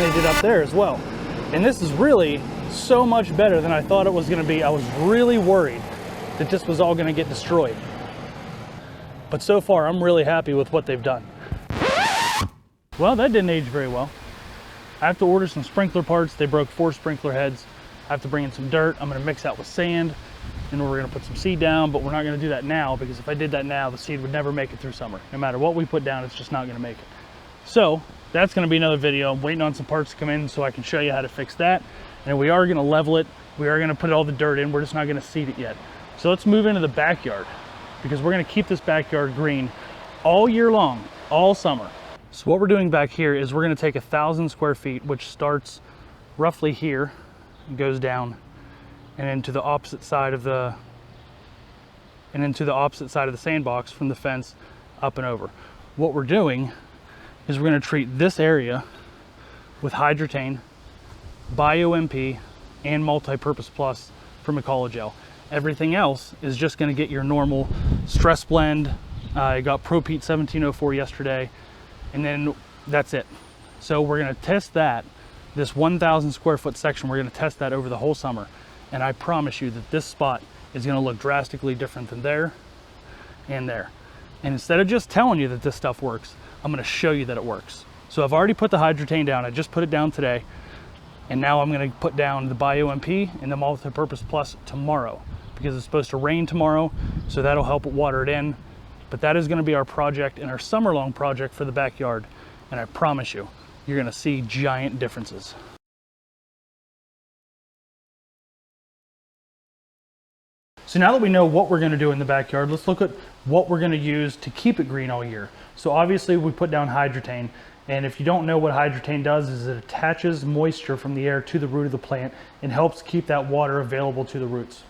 they did up there as well. And this is really so much better than I thought it was going to be. I was really worried that this was all going to get destroyed. But so far, I'm really happy with what they've done. Well, that didn't age very well. I have to order some sprinkler parts. They broke 4 sprinkler heads. I have to bring in some dirt. I'm going to mix that with sand, and we're going to put some seed down, but we're not going to do that now, because if I did that now, the seed would never make it through summer. No matter what we put down, it's just not going to make it. So that's going to be another video. I'm waiting on some parts to come in so I can show you how to fix that. And we are going to level it. We are going to put all the dirt in. We're just not going to seed it yet. So let's move into the backyard, because we're going to keep this backyard green all year long, all summer. So what we're doing back here is we're going to take 1,000 square feet, which starts roughly here and goes down and into the opposite side of the sandbox from the fence up and over. What we're doing is we're going to treat this area with Hydretane, BioMP, and Multi-Purpose Plus from Ecologel. Everything else is just going to get your normal stress blend. I got ProPete 1704 yesterday, and then that's it. So we're going to test that, this 1,000 square foot section, we're going to test that over the whole summer. And I promise you that this spot is going to look drastically different than there and there. And instead of just telling you that this stuff works, I'm going to show you that it works. So I've already put the Hydretane down. I just put it down today. And now I'm going to put down the BioMP and the Multi-Purpose Plus tomorrow, because it's supposed to rain tomorrow, so that'll help water it in. But that is going to be our project and our summer-long project for the backyard. And I promise you, you're going to see giant differences. So now that we know what we're going to do in the backyard, let's look at what we're going to use to keep it green all year. So obviously we put down Hydretane, and if you don't know what Hydretane does, is it attaches moisture from the air to the root of the plant and helps keep that water available to the roots.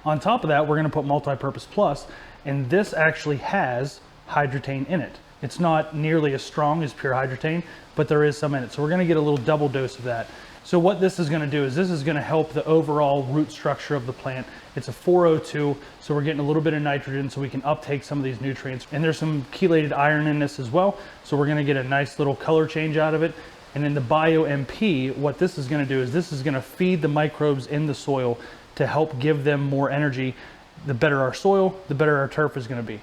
On top of that, we're going to put Multi-Purpose Plus, and this actually has Hydretane in it. It's not nearly as strong as pure Hydretane, but there is some in it. So we're going to get a little double dose of that. So what this is going to do is this is going to help the overall root structure of the plant. It's a 402, so we're getting a little bit of nitrogen so we can uptake some of these nutrients. And there's some chelated iron in this as well, so we're going to get a nice little color change out of it. And in the BioMP, what this is going to do is this is going to feed the microbes in the soil to help give them more energy. The better our soil, the better our turf is going to be.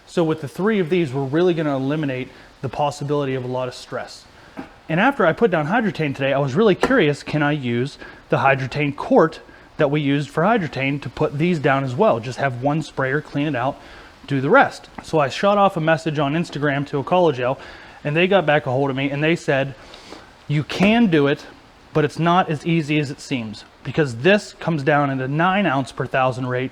So with the 3 of these, we're really going to eliminate the possibility of a lot of stress. And after I put down Hydretane today, I was really curious, can I use the Hydretane quart that we used for Hydretane to put these down as well? Just have one sprayer, clean it out, do the rest. So I shot off a message on Instagram to Ecologel, and they got back a hold of me, and they said, you can do it, but it's not as easy as it seems, because this comes down at a 9 ounce per thousand rate,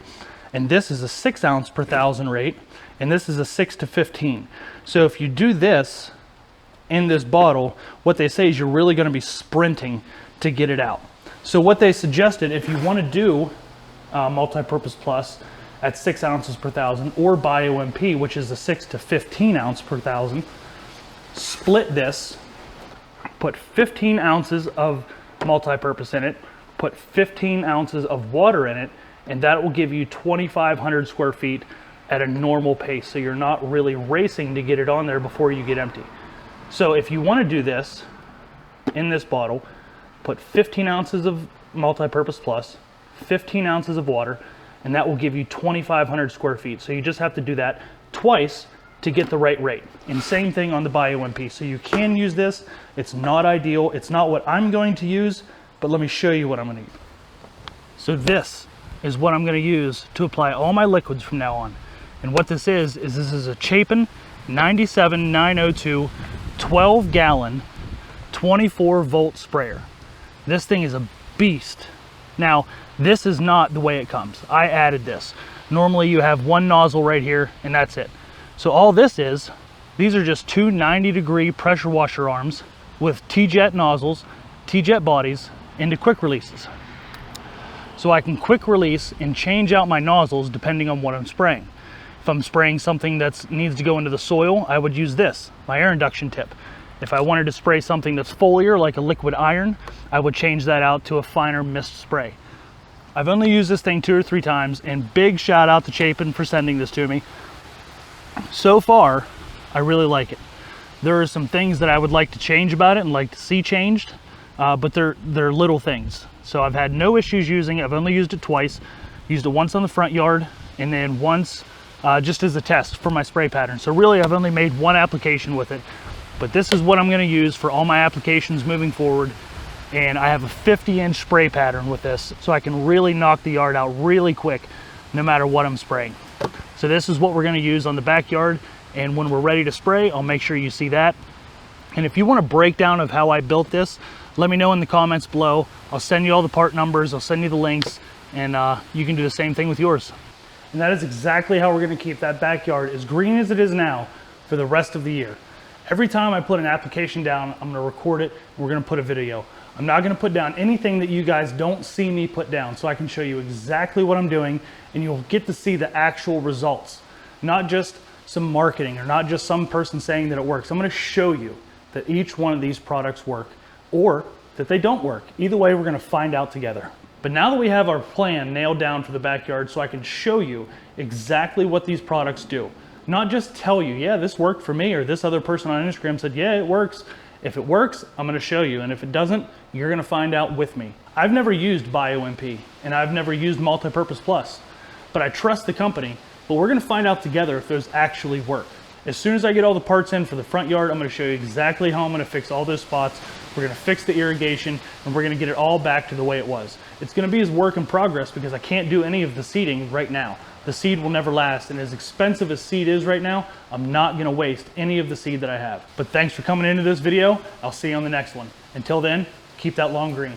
and this is a 6 ounce per thousand rate, and this is a 6 to 15. So if you do this in this bottle, what they say is you're really going to be sprinting to get it out. So what they suggested, if you want to do Multi-Purpose Plus at 6 ounces per thousand, or BioMP, which is a 6 to 15 ounce per thousand, split this, put 15 ounces of multi-purpose in it, put 15 ounces of water in it, and that will give you 2,500 square feet at a normal pace. So you're not really racing to get it on there before you get empty. So if you want to do this in this bottle, put 15 ounces of Multi-Purpose Plus, 15 ounces of water, and that will give you 2,500 square feet. So you just have to do that twice to get the right rate. And same thing on the BioMP. So you can use this. It's not ideal. It's not what I'm going to use, but let me show you what I'm going to use. So this is what I'm going to use to apply all my liquids from now on. And what this is this is a Chapin 97902 12 gallon 24 volt sprayer. This thing is a beast. Now, this is not the way it comes. I added this. Normally you have one nozzle right here and that's it. So all this is, these are just 2 90-degree pressure washer arms with T-jet nozzles, T-jet bodies into quick releases. So I can quick release and change out my nozzles depending on what I'm spraying. If I'm spraying something that needs to go into the soil, I would use this, my air induction tip. If I wanted to spray something that's foliar, like a liquid iron, I would change that out to a finer mist spray. I've only used this thing 2 or 3 times, and big shout out to Chapin for sending this to me. So far, I really like it. There are some things that I would like to change about it and like to see changed, but they're little things. So I've had no issues using it. I've only used it twice. Used it once on the front yard and then once just as a test for my spray pattern. So really I've only made one application with it, but this is what I'm gonna use for all my applications moving forward. And I have a 50-inch spray pattern with this, so I can really knock the yard out really quick no matter what I'm spraying. So this is what we're gonna use on the backyard, and when we're ready to spray, I'll make sure you see that. And if you want a breakdown of how I built this, let me know in the comments below. I'll send you all the part numbers, I'll send you the links, and you can do the same thing with yours. And that is exactly how we're gonna keep that backyard as green as it is now for the rest of the year. Every time I put an application down, I'm gonna record it, and we're gonna put a video. I'm not gonna put down anything that you guys don't see me put down, so I can show you exactly what I'm doing, and you'll get to see the actual results. Not just some marketing, or not just some person saying that it works. I'm gonna show you that each one of these products work, or that they don't work. Either way, we're gonna find out together. But now that we have our plan nailed down for the backyard, so I can show you exactly what these products do. Not just tell you, yeah, this worked for me, or this other person on Instagram said, yeah, it works. If it works, I'm gonna show you, and if it doesn't, you're gonna find out with me. I've never used BioMP, and I've never used Multipurpose Plus, but I trust the company. But we're gonna find out together if those actually work. As soon as I get all the parts in for the front yard, I'm gonna show you exactly how I'm gonna fix all those spots. We're gonna fix the irrigation, and we're gonna get it all back to the way it was. It's gonna be as work in progress because I can't do any of the seeding right now. The seed will never last, and as expensive as seed is right now, I'm not gonna waste any of the seed that I have. But thanks for coming into this video. I'll see you on the next one. Until then, keep that lawn green.